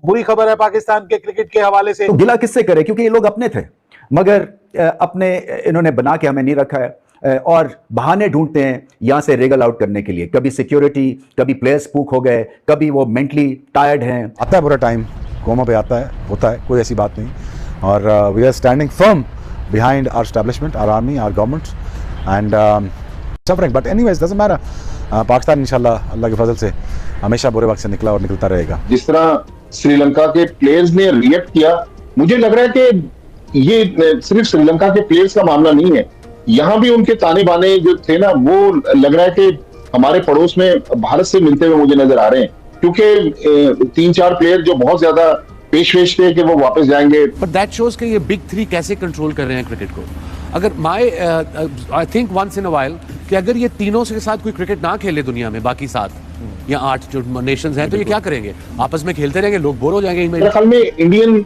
बुरी खबर है पाकिस्तान के क्रिकेट के हवाले से। तो गिला किससे करे, क्योंकि ये लोग अपने थे, मगर अपने इन्होंने बना के हमें नहीं रखा है और बहाने ढूंढते हैं यहां से रेगल आउट करने के लिए। कभी सिक्योरिटी, कभी प्लेयर्स स्पूक हो गए, कभी वो मेंटली टायर्ड हैं। आता है बुरा टाइम, कोमा पे आता है, होता है, कोई ऐसी बात नहीं। और we are standing firm behind our establishment, our army, our government, and suffering. But anyways, doesn't matter. Pakistan इंशाल्लाह अल्लाह के फजल से हमेशा बुरे वक्त से निकला और निकलता रहेगा। जिस तरह श्रीलंका के प्लेयर्स ने रिएक्ट किया, मुझे लग रहा है कि ये सिर्फ श्रीलंका के प्लेयर्स का मामला नहीं है। यहाँ भी उनके ताने बाने जो थे ना, वो लग रहा है कि हमारे पड़ोस में भारत से मिलते हुए मुझे नजर आ रहे हैं, क्योंकि 3-4 प्लेयर जो बहुत ज्यादा पेश थे कि वो वापस जाएंगे। बट दैट शोज कि ये बिग 3 कैसे कंट्रोल कर रहे हैं क्रिकेट को। अगर I think once in a while कि अगर ये तीनों के साथ कोई क्रिकेट ना खेले दुनिया में, बाकी 7 या 8 जो नेशंस हैं, तो ये क्या करेंगे? आपस में खेलते रहेंगे, लोग बोर हो जाएंगे। मेरे ख्याल में इंडियन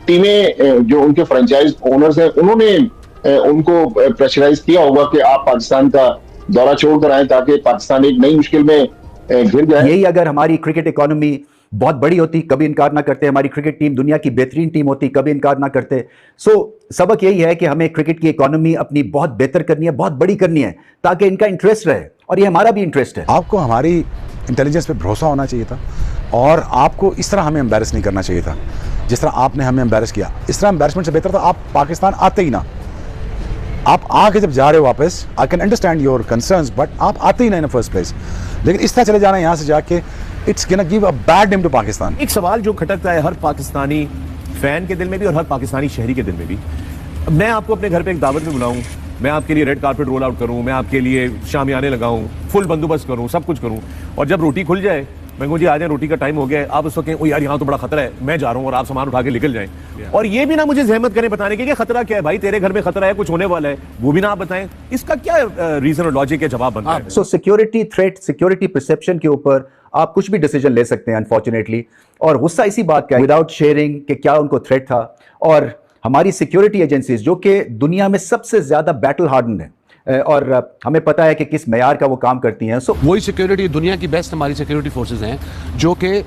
टीमें जो उनके फ्रेंचाइज ओनर्स हैं, उन्होंने उनको प्रेशराइज किया होगा कि आप पाकिस्तान का दौरा छोड़ कर आए ताकि पाकिस्तान एक नई मुश्किल में घिर जाए। यही अगर हमारी क्रिकेट इकोनॉमी बहुत बड़ी होती, कभी इनकार ना करते। हमारी क्रिकेट टीम दुनिया की बेहतरीन टीम होती, कभी इनकार ना करते। सो सबक यही है कि हमें क्रिकेट की इकोनॉमी अपनी बहुत बेहतर करनी है, बहुत बड़ी करनी है, ताकि इनका इंटरेस्ट रहे और ये हमारा भी इंटरेस्ट है। आपको हमारी इंटेलिजेंस पे भरोसा होना चाहिए था और आपको इस तरह हमें एम्बैरेस नहीं करना चाहिए था जिस तरह आपने हमें एम्बैरेस किया। इस तरह एम्बैरेसमेंट से बेहतर था आप पाकिस्तान आते ही ना। आप आके जब जा रहे हो वापस, I can understand your concerns, but आप आते ही ना इन फर्स्ट प्लेस। लेकिन इस तरह चले जाना यहाँ से जाके, it's gonna give a bad name to Pakistan. एक सवाल जो खटकता है हर पाकिस्तानी फैन के दिल में भी और हर पाकिस्तानी शहरी के दिल में भी, मैं आपको अपने घर पे एक दावत में बुलाऊं, मैं आपके लिए रेड कारपेट रोल आउट करूं, मैं आपके लिए शामियाने लगाऊं, फुल बंदोबस्त करूं, सब कुछ करूं, और जब रोटी खुल जाए मैं कहूं जी आ जाए, रोटी का टाइम हो गया है, आप उस वक्त कहें ओ यार यहाँ तो बड़ा खतरा है, मैं जा रहा हूं, और आप सामान उठा के निकल जाएं। और ये भी ना मुझे जहमत करें बताने की कि खतरा क्या है, भाई तेरे घर में खतरा है, कुछ होने वाला है, वो भी ना आप बताएं। इसका क्या रीजन और लॉजिक है, जवाब बनता है? सो सिक्योरिटी थ्रेट, सिक्योरिटी परसेप्शन के ऊपर आप कुछ भी डिसीजन ले सकते हैं अनफॉर्चुनेटली, और गुस्सा इसी बात का विदाउट शेयरिंग कि क्या उनको थ्रेट था। और हमारी सिक्योरिटी एजेंसीज जो कि दुनिया में सबसे ज्यादा बैटल हार्डन है और हमें पता है कि किस मेयार का वो काम करती हैं। सो वही सिक्योरिटी दुनिया की बेस्ट हमारी सिक्योरिटी फोर्सेज हैं जो कि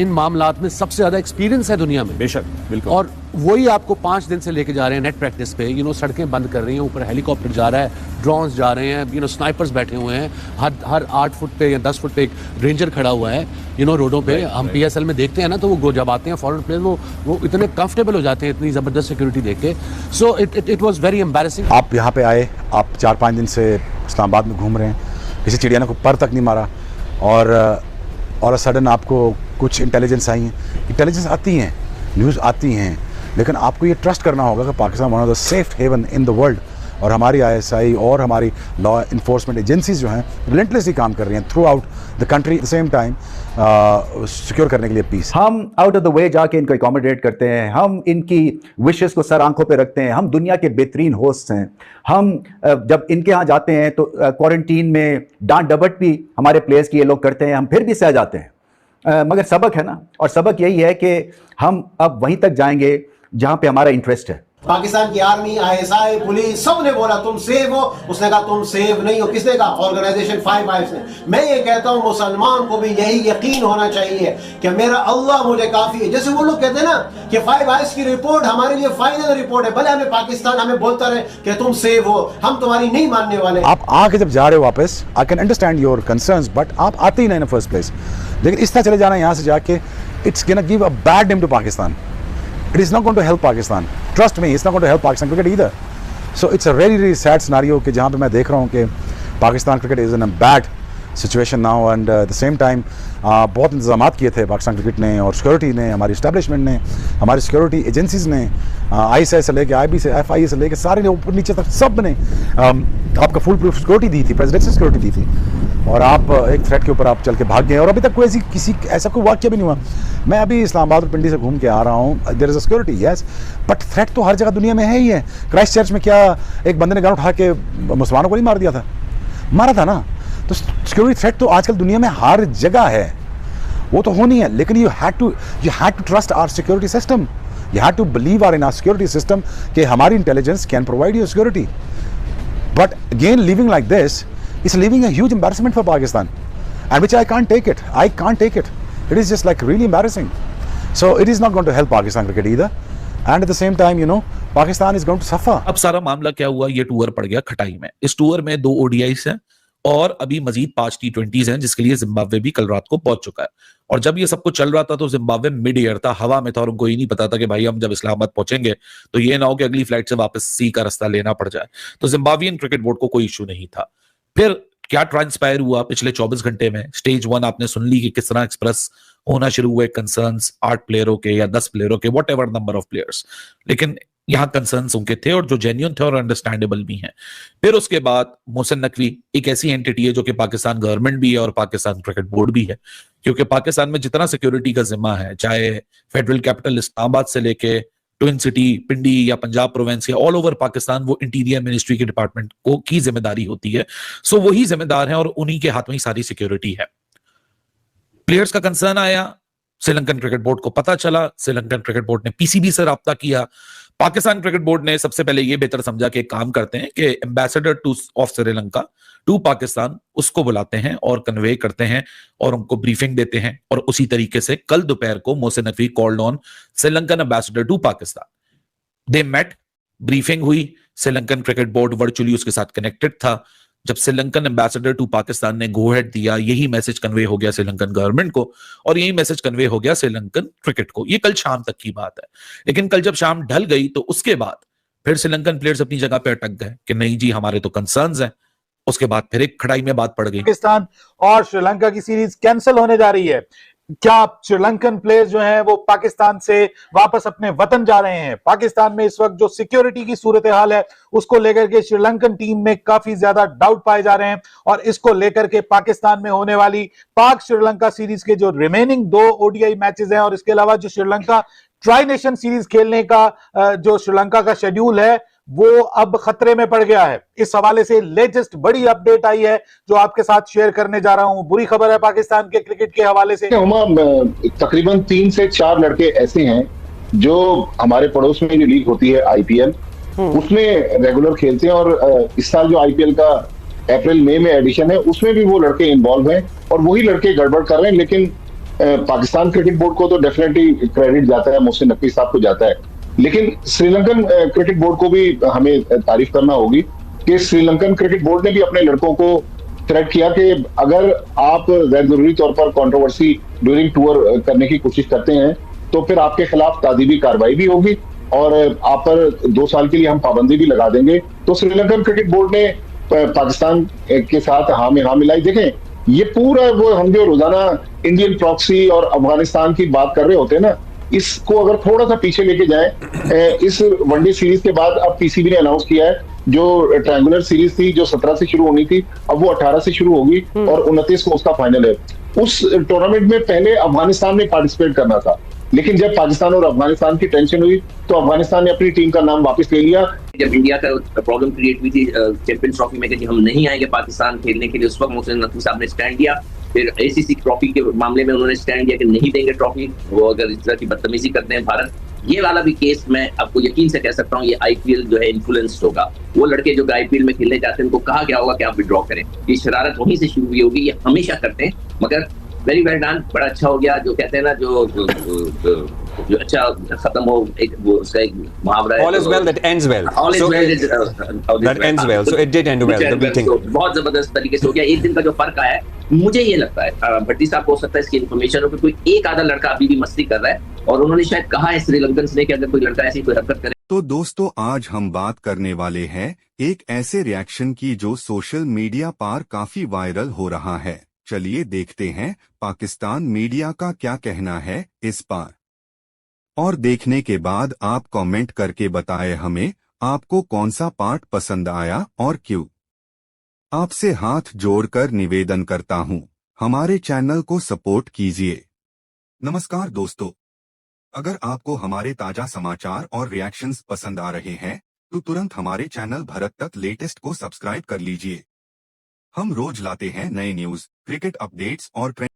इन मामलात में सबसे ज्यादा एक्सपीरियंस है दुनिया में। बेशक, बिल्कुल। और वही आपको 5 दिन से लेके जा रहे हैं नेट प्रैक्टिस पे, सड़कें बंद कर रही हैं, ऊपर हेलीकॉप्टर जा रहा है, ड्रोन्स जा रहे हैं, स्नाइपर्स बैठे हुए हैं, हर 8 फुट पे या 10 फुट पे एक रेंजर खड़ा हुआ है रोडों पे। हम PSL में देखते हैं ना, तो वो जब आते हैं फॉरन प्लेयर, वो इतने कंफर्टेबल हो जाते हैं इतनी जबरदस्त सिक्योरिटी देख के। So it was very embarrassing. आप यहाँ पे आए, आप 4-5 दिन से इस्लामाबाद में घूम रहे हैं, किसी चिड़िया ने को पर तक नहीं मारा, और सडन आपको कुछ इंटेलिजेंस आई हैं, इंटेलिजेंस आती हैं, न्यूज़ आती हैं, लेकिन आपको ये ट्रस्ट करना होगा कि Pakistan one of the safe heaven in the world, और हमारी ISI और हमारी लॉ इन्फोर्समेंट एजेंसीज जो हैं रिलेंटलेसली काम कर रही हैं through out the country, at the same time secure करने के लिए पीस। हम आउट ऑफ द वे जाके इनको अकोमोडेट करते हैं, हम इनकी विशेस को सर आंखों पे रखते हैं, हम दुनिया के बेहतरीन होस्ट हैं। हम जब इनके यहाँ जाते हैं तो क्वारंटीन में डांट डबट भी हमारे प्लेयर्स की ये लोग करते हैं, हम फिर भी सह जाते हैं। मगर सबक है ना, और सबक यही है कि हम अब वहीं तक जाएंगे जहाँ पे हमारा इंटरेस्ट है। पाकिस्तान की आर्मी, ISI, पुलिस, सब ने बोला तुम सेव हो, उसने कहा तुम सेव नहीं हो। किसने कहा? ऑर्गेनाइजेशन 5 आइज ने। मैं ये कहता हूँ मुसलमान को भी यही यकीन होना चाहिए कि मेरा अल्लाह मुझे काफी है। जैसे वो लोग कहते हैं ना कि 5 आइज की रिपोर्ट हमारे लिए फाइनल रिपोर्ट है, भले हमें पाकिस्तान हमें बोलता रहे कि तुम सेव हो, हम तुम्हारी नहीं मानने वाले। आप आके जब जा रहे हो वापस, I can understand your concerns, but आप आते ही ना इन फर्स्ट प्लेस। लेकिन इस तरह चले जाना यहाँ से जाके, it's gonna give a bad name to Pakistan. It is not going to help Pakistan. Trust me, it's not going to help Pakistan cricket either. So it's a really, really sad scenario कि जहाँ पे मैं देख रहा हूँ कि Pakistan cricket is in a bad situation now, and at the same time बहुत इंतजाम किए थे पाकिस्तान क्रिकेट ने, और सिक्योरिटी ने, हमारी इस्टेब्लिशमेंट ने, हमारी सिक्योरिटी एजेंसीज ने, ISI से लेके IB से FIA से लेके सारे ने, ऊपर नीचे तक सब ने आपका फुल प्रूफ सिक्योरिटी दी थी, प्रेसिडेंशियल सिक्योरिटी दी थी, और आप एक थ्रेट के ऊपर आप चल के भाग गए, और अभी तक कोई ऐसा कोई वाक्य भी नहीं हुआ। मैं अभी इस्लामाबाद और पिंडी से घूम के आ रहा हूँ, there is a security yes, but threat तो हर जगह दुनिया में है ही है। क्राइस्ट चर्च में क्या एक बंदे ने गन उठा के मुसलमानों को नहीं मार दिया था? मारा था ना। तो सिक्योरिटी थ्रेट तो आजकल दुनिया में हर जगह है, वो तो होनी है, लेकिन you had to trust our security system, you had to believe in our security system कि हमारी intelligence can provide you security. But again living like this is leaving a huge embarrassment for Pakistan, and which I can't take it. It is just like really embarrassing. So it is not going to help Pakistan cricket either. And at the same time, you know, Pakistan is going to suffer. अब सारा मामला क्या हुआ, ये tour पड़ गया खटाई में। इस टूर में 2 ओडीआईस हैं और अभी मजीद 5 T20s हैं, जिसके लिए जिम्बाब्वे भी कल रात को पहुंच चुका है। और जब ये सब कुछ चल रहा था तो जिम्बाब्वे मिड एयर था, हवा में था, और उनको ये नहीं पता था कि भाई हम जब इस्लामाबाद पहुंचेंगे तो ये ना हो कि अगली फ्लाइट से वापस सी का रास्ता लेना पड़ जाए। तो जिम्बाब्वियन क्रिकेट बोर्ड को कोई इशू नहीं था। फिर क्या ट्रांसपायर हुआ पिछले 24 घंटे में? स्टेज 1 आपने सुन ली कि किस तरह एक्सप्रेस होना शुरू हुए कंसर्न्स 8 प्लेयरों के या 10 प्लेयरों के, what ever number of players, लेकिन यहां कंसर्न्स उनके थे और जो जेन्युइन थे और अंडरस्टैंडेबल भी हैं। फिर उसके बाद मोहसिन नकवी एक ऐसी एंटिटी है जो कि पाकिस्तान गवर्नमेंट भी है और पाकिस्तान क्रिकेट बोर्ड भी है, क्योंकि पाकिस्तान में जितना सिक्योरिटी का जिम्मा है, चाहे फेडरल कैपिटल इस्लामाबाद से लेके ट्विन सिटी पिंडी या पंजाब प्रोविंस या ऑल ओवर पाकिस्तान, वो इंटीरियर मिनिस्ट्री के डिपार्टमेंट को की जिम्मेदारी होती है। सो वही जिम्मेदार हैं और उन्हीं के हाथ में ही सारी सिक्योरिटी है। प्लेयर्स का कंसर्न आया, श्रीलंकन क्रिकेट बोर्ड को पता चला, श्रीलंकन क्रिकेट बोर्ड ने पीसीबी से राब्ता किया। पाकिस्तान क्रिकेट बोर्ड ने सबसे पहले यह बेहतर समझा कि एक काम करते हैं कि ambassador of Sri Lanka to Pakistan उसको बुलाते हैं और कन्वे करते हैं और उनको ब्रीफिंग देते हैं। और उसी तरीके से कल दोपहर को Mohsin Naqvi called on Sri Lankan ambassador to Pakistan. They met, briefing हुई, श्रीलंकन क्रिकेट बोर्ड वर्चुअली उसके साथ कनेक्टेड था। जब श्रीलंकन एम्बेसडर टू पाकिस्तान ने गो हेड दिया, यही मैसेज कन्वे हो गया श्रीलंकन गवर्नमेंट को और यही मैसेज कन्वे हो गया श्रीलंकन क्रिकेट को। ये कल शाम तक की बात है। लेकिन कल जब शाम ढल गई तो उसके बाद फिर श्रीलंकन प्लेयर्स अपनी जगह पे अटक गए कि नहीं जी हमारे तो कंसर्न्स हैं। उसके बाद फिर एक खड़ाई में बात पड़ गई। पाकिस्तान और श्रीलंका की सीरीज कैंसिल होने जा रही है। क्या श्रीलंकन प्लेयर्स जो हैं वो पाकिस्तान से वापस अपने वतन जा रहे हैं? पाकिस्तान में इस वक्त जो सिक्योरिटी की सूरत हाल है उसको लेकर के श्रीलंकन टीम में काफी ज्यादा डाउट पाए जा रहे हैं और इसको लेकर के पाकिस्तान में होने वाली पाक श्रीलंका सीरीज के जो रिमेनिंग 2 ओडीआई मैचेस हैं और इसके अलावा जो श्रीलंका ट्राई नेशन सीरीज खेलने का जो श्रीलंका का शेड्यूल है वो अब खतरे में पड़ गया है। इस हवाले से लेटेस्ट बड़ी अपडेट आई है जो आपके साथ शेयर करने जा रहा हूं। बुरी खबर है पाकिस्तान के क्रिकेट के हवाले से। तकरीबन 3 से 4 लड़के ऐसे हैं जो हमारे पड़ोस में जो लीग होती है आईपीएल उसमें रेगुलर खेलते हैं और इस साल जो आईपीएल का अप्रैल मई में एडिशन है उसमें भी वो लड़के इन्वॉल्व हैं और वही लड़के गड़बड़ कर रहे हैं। लेकिन पाकिस्तान क्रिकेट बोर्ड को तो डेफिनेटली क्रेडिट जाता है, मोहसिन नकवी साहब को जाता है, लेकिन श्रीलंकन क्रिकेट बोर्ड को भी हमें तारीफ करना होगी कि श्रीलंकन क्रिकेट बोर्ड ने भी अपने लड़कों को थ्रेट किया कि अगर आप गैर जरूरी तौर पर कंट्रोवर्सी ड्यूरिंग टूर करने की कोशिश करते हैं तो फिर आपके खिलाफ तादीबी कार्रवाई भी होगी और आप पर 2 साल के लिए हम पाबंदी भी लगा देंगे। तो श्रीलंकन क्रिकेट बोर्ड ने पाकिस्तान के साथ हाँ में हाँ मिलाई। देखें ये पूरा वो हम जो रोजाना इंडियन प्रॉक्सी और अफगानिस्तान की बात कर रहे होते हैं ना, इसको अगर थोड़ा सा पीछे लेके जाएं, इस वनडे सीरीज के बाद अब पीसीबी ने अनाउंस किया है जो ट्रायंगुलर सीरीज थी जो 17 से शुरू होनी थी अब वो 18 से शुरू होगी और 29 को उसका फाइनल है। उस टूर्नामेंट में पहले अफगानिस्तान ने पार्टिसिपेट करना था, लेकिन जब पाकिस्तान और अफगानिस्तान की टेंशन हुई तो अफगानिस्तान ने अपनी टीम का नाम वापस ले लिया। जब इंडिया का प्रॉब्लम क्रिएट हुई थी चैंपियंस ट्रॉफी में कि हम नहीं आएंगे पाकिस्तान खेलने के लिए, उस वक्त मोहसिन नकवी साहब ने स्टैंड लिया। फिर एसीसी ट्रॉफी के मामले में उन्होंने स्टैंड लिया कि नहीं देंगे ट्रॉफी, वो अगर इस तरह की बदतमीजी करते हैं भारत। ये वाला भी केस मैं आपको यकीन से कह सकता हूँ ये आईपीएल जो है इन्फ्लुएंस्ड होगा। वो लड़के जो आईपीएल में खेलने जाते हैं उनको कहा गया होगा कि आप विड्रॉ करें। ये शरारत वहीं से शुरू हुई होगी, ये हमेशा करते हैं। मगर वेरी वेल डन, बड़ा अच्छा हो गया। जो कहते हैं ना जो अच्छा खत्म हो, एक वो उसका एक मुहावरा है, all is well that ends well, all is so well that ends well, so it did end well, the meeting बहुत जबरदस्त तरीके से हो गया। एक दिन का जो फर्क आया है मुझे ये लगता है, भट्टी साहब को हो सकता है इसकी इन्फॉर्मेशन हो कि कोई एक आधा लड़का अभी भी मस्ती कर रहा है और उन्होंने शायद कहा है श्रीलंकन ने कि अगर कोई लड़का ऐसी कोई हरकत करे। तो दोस्तों आज हम बात करने वाले हैं एक ऐसे रिएक्शन की जो सोशल मीडिया पर काफी वायरल हो रहा है। चलिए देखते हैं पाकिस्तान मीडिया का क्या कहना है इस पर, और देखने के बाद आप कमेंट करके बताएं हमें आपको कौन सा पार्ट पसंद आया और क्यों। आपसे हाथ जोड़कर निवेदन करता हूं, हमारे चैनल को सपोर्ट कीजिए। नमस्कार दोस्तों, अगर आपको हमारे ताजा समाचार और रिएक्शंस पसंद आ रहे हैं तो तुरंत हमारे चैनल भारत तक लेटेस्ट को सब्सक्राइब कर लीजिए। हम रोज लाते हैं नए न्यूज, क्रिकेट अपडेट्स और ट्रेंड